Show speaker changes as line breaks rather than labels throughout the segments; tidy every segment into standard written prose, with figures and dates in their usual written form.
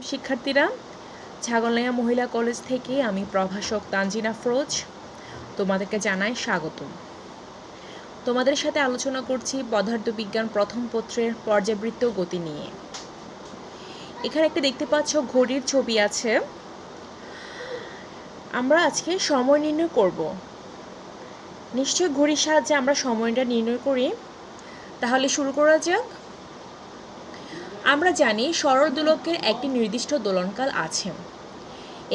শিক্ষার্থীরা, ছাগলনাইয়া মহিলা কলেজ থেকে আমি প্রভাষক তানজিনা আফরোজ তোমাদেরকে জানাই স্বাগতম। তোমাদের সাথে আলোচনা করছি পদার্থবিজ্ঞান প্রথম পত্রের পর্যাবৃত্ত গতি নিয়ে। এখানে একটা দেখতে পাচ্ছ ঘড়ির ছবি আছে। আমরা আজকে সময় নির্ণয় করব। নিশ্চয় ঘড়ির সাহায্যে আমরা সময়টা নির্ণয় করি। তাহলে শুরু করা যাক। আমরা জানি সরল দোলকের একটি নির্দিষ্ট দোলনকাল আছে।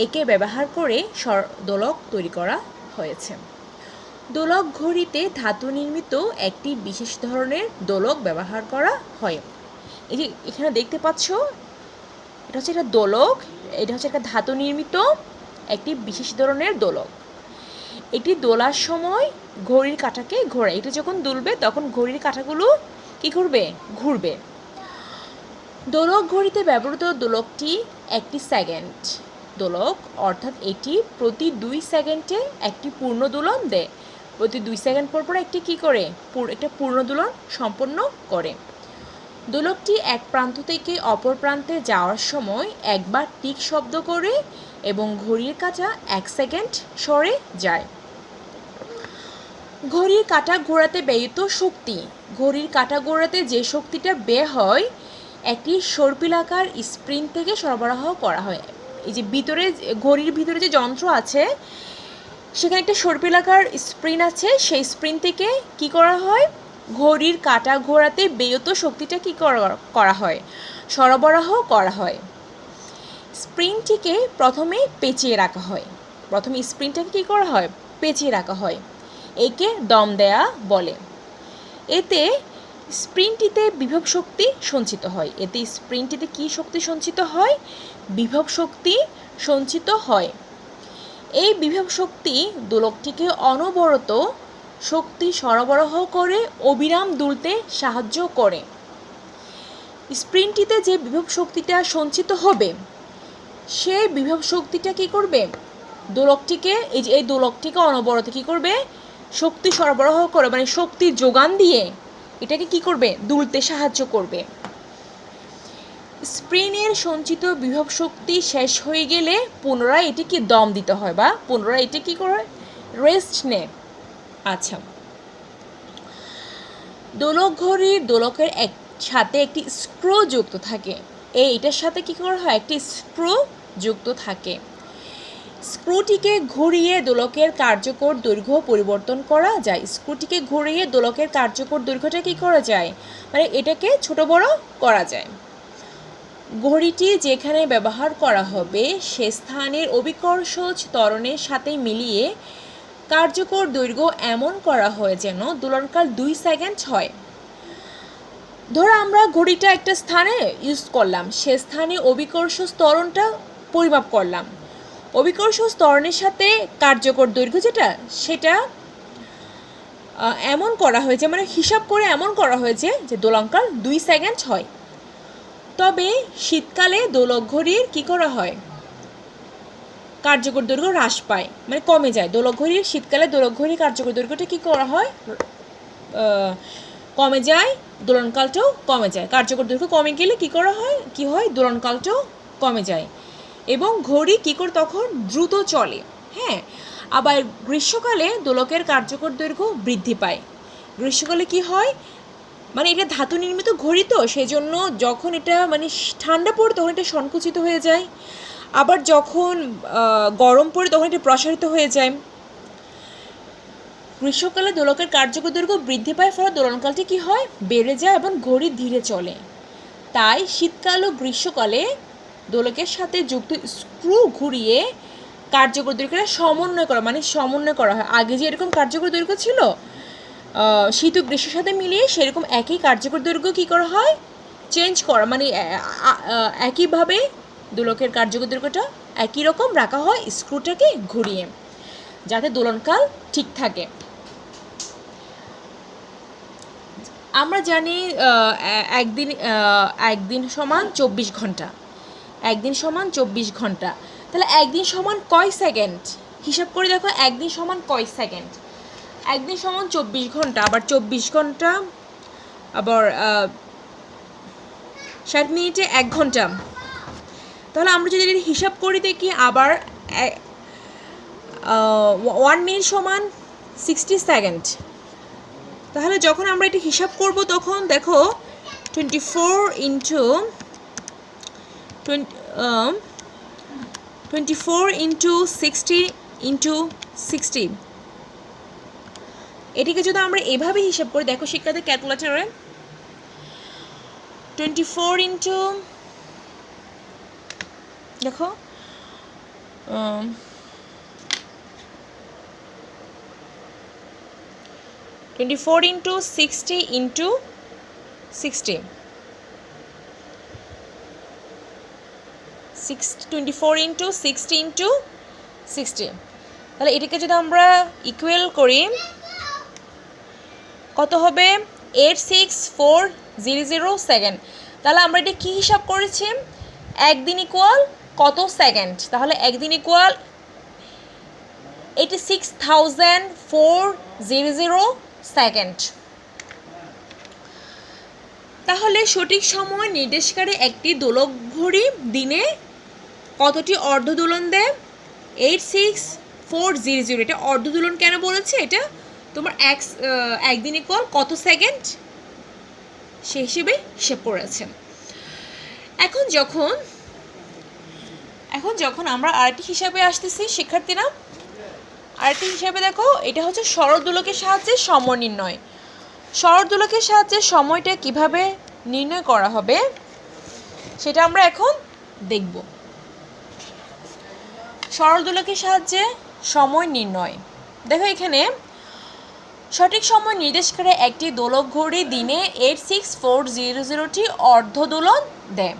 একে ব্যবহার করে দোলক তৈরি করা হয়েছে। দোলক ঘড়িতে ধাতু নির্মিত একটি বিশেষ ধরনের দোলক ব্যবহার করা হয়। এই যে এখানে দেখতে পাচ্ছ, এটা হচ্ছে একটা দোলক, এটা হচ্ছে একটা ধাতু নির্মিত একটি বিশেষ ধরনের দোলক। এটি দোলার সময় ঘড়ির কাঁটাকে ঘোরায়। এটা যখন দুলবে তখন ঘড়ির কাঁটাগুলো কি করবে? ঘুরবে। দোলক ঘড়িতে ব্যবহৃত দোলকটি একটি সেকেন্ড দোলক, অর্থাৎ এটি প্রতি 2 সেকেন্ডে একটি পূর্ণ দোলন দেয়। প্রতি 2 সেকেন্ড পর পর একটি কী করে? একটা পূর্ণ দোলন সম্পন্ন করে। দোলকটি এক প্রান্ত থেকে অপর প্রান্তে যাওয়ার সময় একবার টিক শব্দ করে এবং ঘড়ির কাঁটা 1 সেকেন্ড সরে যায়। ঘড়ির কাঁটা ঘোরাতে ব্যয়িত শক্তি। ঘড়ির কাঁটা ঘোরাতে যে শক্তিটা ব্যয় হয় একটি সর্পিলাকার স্প্রিং থেকে সরবরাহ করা হয়। এই যে ভিতরে ঘড়ির ভিতরে যে যন্ত্র আছে সেখানে একটা সর্পিলাকার স্প্রিং আছে। সেই স্প্রিং থেকে কি করা হয়? ঘড়ির কাঁটা ঘোরাতে ব্যয়িত শক্তিটা কি করা হয়? সরবরাহ করা হয়। স্প্রিংটিকে প্রথমে পেঁচিয়ে রাখা হয়। প্রথমে স্প্রিংটাকে কী করা হয়? পেঁচিয়ে রাখা হয়। একে দম দেয়া বলে। এতে স্প্রিংটিতে বিভব শক্তি সঞ্চিত হয়। এতে স্প্রিংটিতে কি শক্তি সঞ্চিত হয়? বিভব শক্তি সঞ্চিত হয়। এই বিভব শক্তি দোলকটিকে অনবরত শক্তি সরবরাহ করে অবিরাম দুলতে সাহায্য করে। স্প্রিংটিতে যে বিভব শক্তিটা সঞ্চিত হবে সেই বিভব শক্তিটা কি করবে? দোলকটিকে এই দোলকটিকে অনবরত কি করবে? শক্তি সরবরাহ করে, মানে শক্তি যোগান দিয়ে এটাকে কি করবে? দুলতে সাহায্য করবে। স্প্রিংয়ের সঞ্চিত বিভব শক্তি শেষ হয়ে গেলে পুনরায় এটিকে দম দিতে হয়, বা পুনরায় এটি কি করে? রেস্ট নেয়। আচ্ছা, দোলক ঘড়ির দোলকের সাথে একটি স্ক্রু যুক্ত থাকে। এটার সাথে কি করা হয়? একটি স্ক্রু যুক্ত থাকে। স্ক্রুটিকে ঘুরিয়ে দোলকের কার্যকর দৈর্ঘ্য পরিবর্তন করা যায়। স্ক্রুটিকে ঘুরিয়ে দোলকের কার্যকর দৈর্ঘ্যটা কি করা যায়? মানে এটাকে ছোট বড় করা যায়। ঘড়িটি যেখানে ব্যবহার করা হবে সে স্থানের অভিকর্ষজ ত্বরণের সাথে মিলিয়ে কার্যকর দৈর্ঘ্য এমন করা হয় যেন দোলনকাল 2 সেকেন্ড হয়। ধরো আমরা ঘড়িটা একটা স্থানে ইউজ করলাম, সে স্থানে অভিকর্ষজ ত্বরণটা পরিমাপ করলাম। অভিকর্ষজ ত্বরণের সাথে কার্যকর দৈর্ঘ্য যেটা, সেটা এমন করা হয়েছে, মানে হিসাব করে এমন করা হয়েছে যে দোলনকাল 2 সেকেন্ড হয়। তবে শীতকালে দোলক ঘড়ির কী করা হয়? কার্যকর দৈর্ঘ্য হ্রাস পায়, মানে কমে যায়। দোলক ঘড়ির শীতকালে দোলক ঘড়ির কার্যকর দৈর্ঘ্যটা কী করা হয়? কমে যায়। দোলনকালটাও কমে যায়। কার্যকর দৈর্ঘ্য কমে গেলে কী করা হয়? কি হয়? দোলনকালটাও কমে যায় এবং ঘড়ি কী করে? তখন দ্রুত চলে। হ্যাঁ, আবার গ্রীষ্মকালে দোলকের কার্যকর দৈর্ঘ্য বৃদ্ধি পায়। গ্রীষ্মকালে কি হয়? মানে এটা ধাতু নির্মিত ঘড়ি, তো সেই জন্য যখন এটা মানে ঠান্ডা পড়ে তখন এটা সংকুচিত হয়ে যায়, আবার যখন গরম পড়ে তখন এটা প্রসারিত হয়ে যায়। গ্রীষ্মকালে দোলকের কার্যকর দৈর্ঘ্য বৃদ্ধি পায়, ফলে দোলনকালটি কি হয়? বেড়ে যায় এবং ঘড়ি ধীরে চলে। তাই শীতকাল ও গ্রীষ্মকালে দোলকের সাথে যুক্ত স্ক্রু ঘুরিয়ে কার্যকর দৈর্ঘ্যটা সমন্বয় করা হয়। আগে যে এরকম কার্যকর দৈর্ঘ্য ছিল, শীত ও গ্রীষ্মের সাথে মিলিয়ে সেরকম একই কার্যকর দৈর্ঘ্য কী করা হয়? চেঞ্জ করা, মানে একইভাবে দোলকের কার্যকর দৈর্ঘ্যটা একই রকম রাখা হয় স্ক্রুটাকে ঘুরিয়ে, যাতে দোলনকাল ঠিক থাকে। আমরা জানি একদিন সমান 24 ঘন্টা। একদিন সমান 24 ঘন্টা। তাহলে একদিন সমান কয় সেকেন্ড? হিসাব করে দেখো, একদিন সমান কয় সেকেন্ড? একদিন সমান 24 ঘন্টা, আবার 24 ঘন্টা, আবার 60 মিনিটে 1 ঘন্টা, তাহলে আমরা যদি এর হিসাব করি দেখি আবার 1 মিনিট সমান 60 সেকেন্ড। তাহলে যখন আমরা এটি হিসাব করব তখন দেখো 24 ইন্টু 60 ইন্টু 60, এটিকে যদি আমরা এভাবে হিসাব করি, দেখো শিক্ষার্থী ক্যালকুলেটরে 24 ইন্টু দেখো 24 ইন্টু 60 ইন্টু 60, 24 ইন্টু 60 ইন্টু 60। তাহলে এটাকে যদি আমরা ইকুয়াল করি কত হবে 86400 সেকেন্ড। তাহলে আমরা এটা কি হিসাব করেছি, একদিন ইকুয়াল কত সেকেন্ড, তাহলে একদিন ইকুয়াল 86,400 সেকেন্ড। তাহলে সঠিক সময় নির্দেশকারী একটি দোলক ঘড়ি দিনে কতটি অর্ধ দোলন দেয়, 86400। এটা অর্ধ দোলন কেন বলেছে, এটা তোমার একদিন ইকুয়াল কত সেকেন্ড সে হিসেবে হিসেব করেছে। এখন যখন আমরা আরেকটি হিসাবে আসতেছি শিক্ষার্থীরা, আরেকটি হিসাবে দেখো এটা হচ্ছে সরল দোলকের সাহায্যে সময় নির্ণয়। সরল দোলকের সাহায্যে সময়টা কিভাবে নির্ণয় করা হবে সেটা আমরা এখন দেখব। সরল দোলকের সাহায্যে সময় নির্ণয়, দেখো এখানে সঠিক সময় নির্দেশ করে একটি দোলক ঘড়ি দিনে 86400টি অর্ধ দোলন দেয়।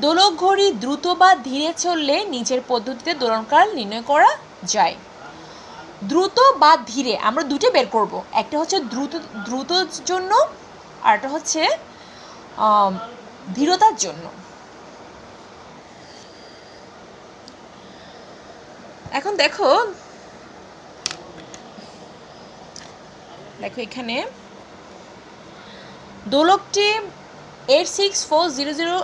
দোলক ঘড়ি দ্রুত বা ধীরে চললে নিচের পদ্ধতিতে দোলনকাল নির্ণয় করা যায়। দ্রুত বা ধীরে আমরা দুটো বের করব, একটা হচ্ছে দ্রুতর জন্য আর একটা হচ্ছে ধীরতার জন্য। এখন দেখো এখানে দোলকটি 86400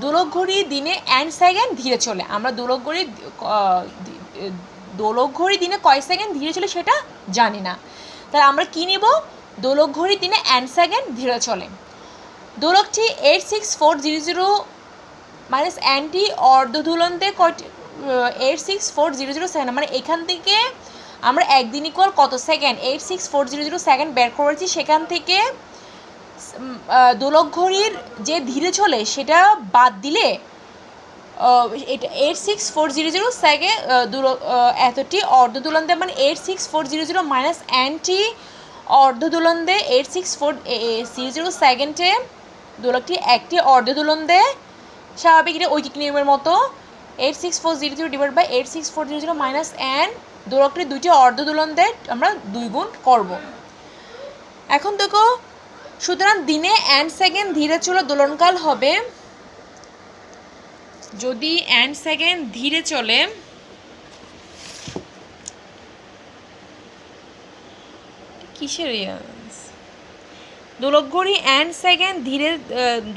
দোলক ঘড়ি দিনে এন্ড সেকেন্ড ধীরে চলে। আমরা দোলক ঘড়ি দিনে কয় সেকেন্ড ধীরে চলে সেটা জানি না, তাই আমরা কি নিব, দোলক ঘড়ি দিনে এন্ড সেকেন্ড ধীরে চলে। দোলকটি 86400 মাইনাস এনটি অর্ধ দোলন দিয়ে 86400 সেকেন্ড, মানে এখান থেকে আমরা একদিন ইকুয়াল কত সেকেন্ড 86400 সেকেন্ড বের করেছি, সেখান থেকে দোলক ঘড়ির যে ধীরে চলে সেটা বাদ দিলে এটা 86400 সেকেন্ড এতটি অর্ধ দোলন দেয়, মানে 86400 মাইনাস এনটি অর্ধ দোলন দেয় 86400 সেকেন্ডে দোলকটি একটি অর্ধ দোলন দেয়। স্বাভাবিক এটা ঐকিক নিয়মের মতো 86400 ডিভাইড বাই 86400 মাইনাস এন, দোলকটি দুইটি অর্ধ দোলন দেয়, আমরা 2 গুণ করব। এখন দেখো সুতরাং দিনে এন্ড সেকেন্ড ধীরে চলে দোলনকাল হবে, যদি এন্ড সেকেন্ড ধীরে চলে কিসের দোলক ঘড়ি এন্ড সেকেন্ড ধীরে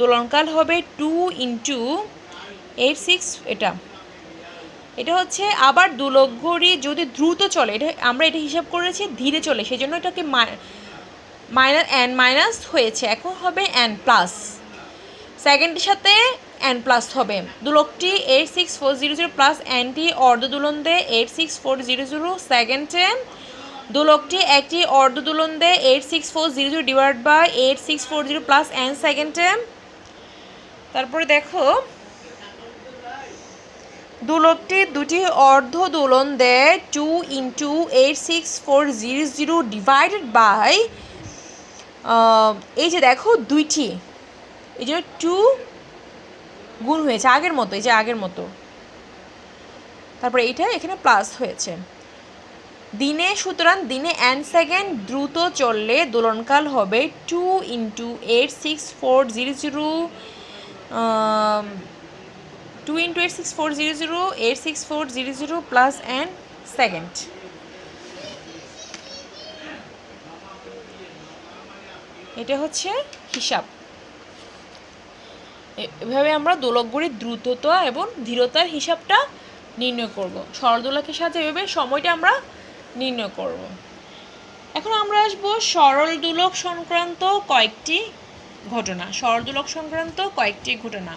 দোলনকাল হবে 2 ইন্টু 86, এটা হচ্ছে। আবার দোলক ঘড়ি যদি দ্রুত চলে, এটা আমরা এটা হিসাব করেছি ধীরে চলে, সেই জন্য এটাকে মাইনাস এন মাইনাস হয়েছে, এখন হবে এন প্লাস, সেকেন্ডের সাথে এন প্লাস হবে। দোলকটি 86400 প্লাস এনটি অর্ধ দোলন দেয় 86400 সেকেন্ডে, দোলকটি একটি অর্ধ দোলন দেয় 86400 ডিভাইড বাই 86400 প্লাস এন সেকেন্ডে। তারপরে দেখো দোলকটি দুটি অর্ধ দোলন দেয় 2 ইন্টু 86400 ডিভাইডেড বাই, এই যে দেখো দুইটি, এই যে 2 গুণ হয়েছে আগের মতো, এই যে আগের মতো, তারপরে এইটা এখানে প্লাস হয়েছে দিনে। সুতরাং দিনে এন সেকেন্ড দ্রুত চললে দোলনকাল হবে 2 ইন্টু 86400 প্লাস এন সেকেন্ড। এটা হচ্ছে হিসাব। এভাবে আমরা দোলক ঘড়ির দ্রুততা এবং ধীরতার হিসাবটা নির্ণয় করব। সরল দোলকের সাথে এভাবে সময়টা আমরা নির্ণয় করব। এখন আমরা আসবো সরল দোলক সংক্রান্ত কয়েকটি ঘটনা। সরল দোলক সংক্রান্ত কয়েকটি ঘটনা।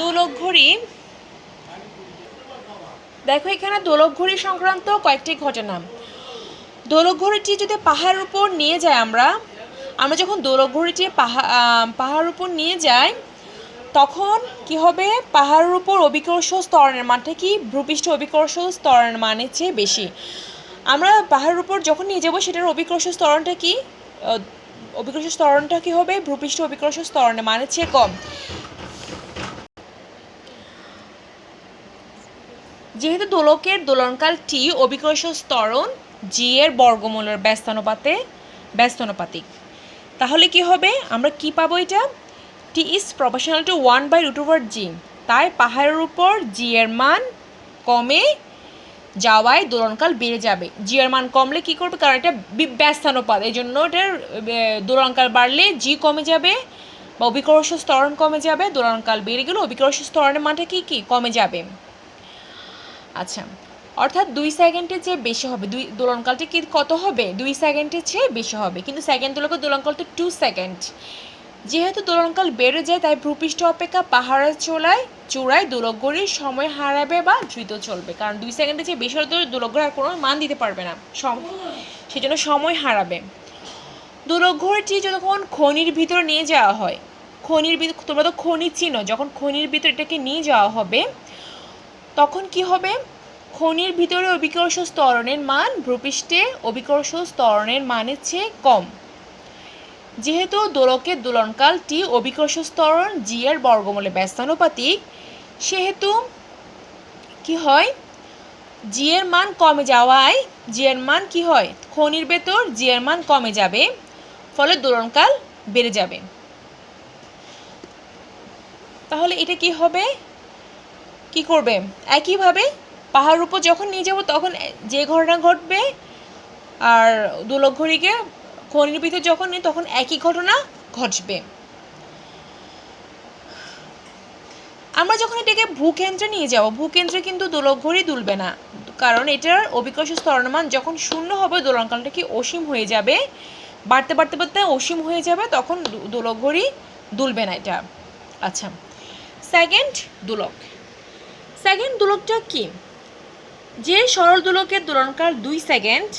দোলক ঘড়ি, দেখো এখানে দোলক ঘড়ি সংক্রান্ত কয়েকটি ঘটনা। দোলক ঘড়িটি যদি পাহাড়ের উপর নিয়ে যাই আমরা যখন দোলক ঘড়িটি পাহাড়ের উপর নিয়ে যাই তখন কি হবে, পাহাড়ের উপর অভিকর্ষ ত্বরণের মানটা কি ভূপৃষ্ঠ অভিকর্ষ ত্বরণের মানের চেয়ে বেশি। আমরা পাহাড়ের উপর যখন নিয়ে যাব সেটার অভিকর্ষ ত্বরণটা কি, অভিকর্ষ ত্বরণটা কি হবে ভূপৃষ্ঠ অভিকর্ষ ত্বরণের মানের চেয়ে কম। যেহেতু দোলকের দোলনকাল টি অভিকর্ষ ত্বরণ জি এর বর্গমূলের ব্যস্তানুপাতিক, তাহলে কি হবে, আমরা কি পাবো, এটা টি ইজ প্রপোর্শনাল টু 1/√g। তাই পাহাড়ের উপর জি এর মান কমে যাওয়ায় দোলনকাল বেড়ে যাবে। জি এর মান কমলে কি করবে, কারণ এটা ব্যস্তানুপাত, এই জন্য এটার দোলনকাল বাড়লে জি কমে যাবে বা অভিকর্ষ ত্বরণ কমে যাবে। দোলনকাল বেড়ে গেলে অভিকর্ষ ত্বরণের মানটা কি কমে যাবে। আচ্ছা, অর্থাৎ 2 সেকেন্ডের চেয়ে বেশি হবে। দোলনকালটা কি কত হবে, 2 সেকেন্ডের চেয়ে বেশি হবে। কিন্তু সেকেন্ড দোলকের দোলনকাল তো 2 সেকেন্ড। যেহেতু দোলনকাল বেড়ে যায় তাই ভূপৃষ্ঠ অপেক্ষা পাহাড়ের চূড়ায় দোলক ঘড়ির সময় হারাবে বা দ্রুত চলবে, কারণ 2 সেকেন্ডের চেয়ে বেশি হলে দোলক ঘড়ি আর কোনো মান দিতে পারবে না, সেজন্য সময় হারাবে। দোলক ঘড়িটি যখন খনির ভিতর নিয়ে যাওয়া হয়, তোমরা তো খনি চিনো, যখন খনির ভিতর এটাকে নিয়ে যাওয়া হবে তখন কি হবে, খনির ভিতরে অভিকর্ষ ত্বরণের মান ভূপৃষ্ঠে অভিকর্ষ ত্বরণের মানের চেয়ে কম। যেহেতু দোলকের দোলনকাল টি অভিকর্ষ ত্বরণ জি এর বর্গমূলে ব্যস্তানুপাতিক, সেহেতু কি হয়, জি এর মান কমে যাওয়ায় জি এর মান কি হয়, খনির ভেতর জি এর মান কমে যাবে, ফলে দোলনকাল বেড়ে যাবে। তাহলে এটা কি হবে, কি করবে, একইভাবে পাহাড়ের উপর যখন নিয়ে যাব তখন যে ঘটনা ঘটবে আর দোলক ঘড়িকে খনির ভিতর যখন নিই তখন একই ঘটনা ঘটবে। আমরা যখন এটাকে ভূকেন্দ্রে নিয়ে যাব, ভূকেন্দ্রে কিন্তু দোলক ঘড়ি দুলবে না, কারণ এটার অভিকর্ষ ত্বরণের মান যখন শূন্য হবে দোলনকালটা কি অসীম হয়ে যাবে, বাড়তে বাড়তে বাড়তে অসীম হয়ে যাবে, তখন দোলক ঘড়ি দুলবে না এটা। আচ্ছা, সেকেন্ড দোলকটা কি, যে সরল দোলকের দোলনকাল 2 সেকেন্ড,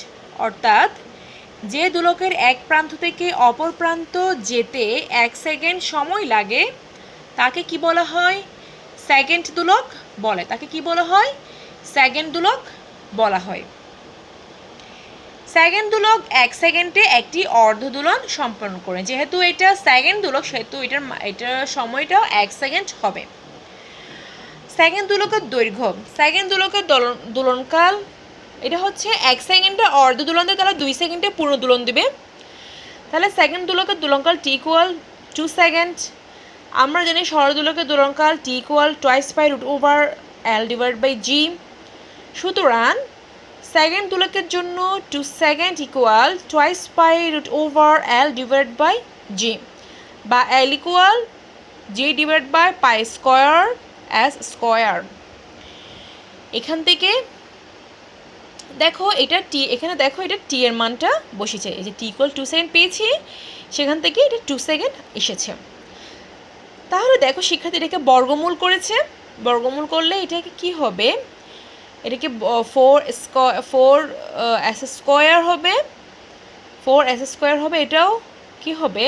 অর্থাৎ যে দোলকের এক প্রান্ত থেকে অপর প্রান্ত যেতে 1 সেকেন্ড সময় লাগে তাকে কি বলা হয়, সেকেন্ড দোলক বলে। তাকে কি বলা হয়, সেকেন্ড দোলক বলা হয়। সেকেন্ড দোলক 1 সেকেন্ডে একটি অর্ধ দোলন সম্পন্ন করে। যেহেতু এটা সেকেন্ড দোলক সেহেতু এটার সময়টাও 1 সেকেন্ড হবে। সেকেন্ড দোলকের দৈর্ঘ্য, সেকেন্ড দোলকের দোলনকাল এটা হচ্ছে 1 সেকেন্ডে অর্ধ দোলন দেয়, তাহলে 2 সেকেন্ডে পূর্ণ দোলন দেবে। তাহলে সেকেন্ড দোলকের দোলনকাল টি ইকুয়াল 2 সেকেন্ড। আমরা জানি সরল দোলকের দোলনকাল টি ইকুয়াল √L/g। সুতরাং সেকেন্ড দোলকের জন্য 2 সেকেন্ড ইকুয়াল 2/√L/g বা L ইকুয়াল g/π²s²। এখান থেকে দেখো এটা টি, এখানে দেখো এটা টি এর মানটা বসেছে, এই যে টি ইকুয়াল 2 সেকেন্ড পেয়েছি, সেখান থেকে এটা 2 সেকেন্ড এসেছে। তাহলে দেখো শিক্ষার্থী এটাকে বর্গমূল করেছে, বর্গমূল করলে এটাকে কি হবে, এটাকে 4s² হবে, 4s² হবে, এটাও কি হবে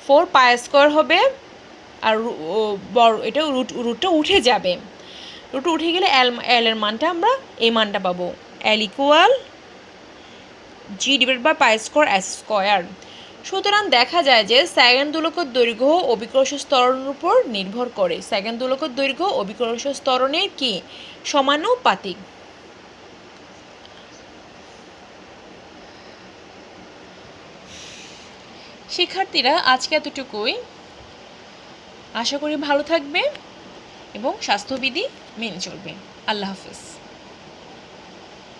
4π² হবে, আর এটাও রুটটা উঠে যাবে, রুট উঠে গেলে এল এর মানটা আমরা এই মানটা পাবো, L ইকুয়াল g/π²s²। সুতরাং দেখা যায় যে সেকেন্ড দোলকের দৈর্ঘ্য অভিকর্ষ ত্বরণের উপর নির্ভর করে। সেকেন্ড দোলকের দৈর্ঘ্য অভিকর্ষ ত্বরণের কি সমানুপাতিক। শিক্ষার্থীরা আজকে এতটুকুই, আশা করি ভালো থাকবে এবং স্বাস্থ্যবিধি মেনে চলবে। আল্লাহ হাফেজ।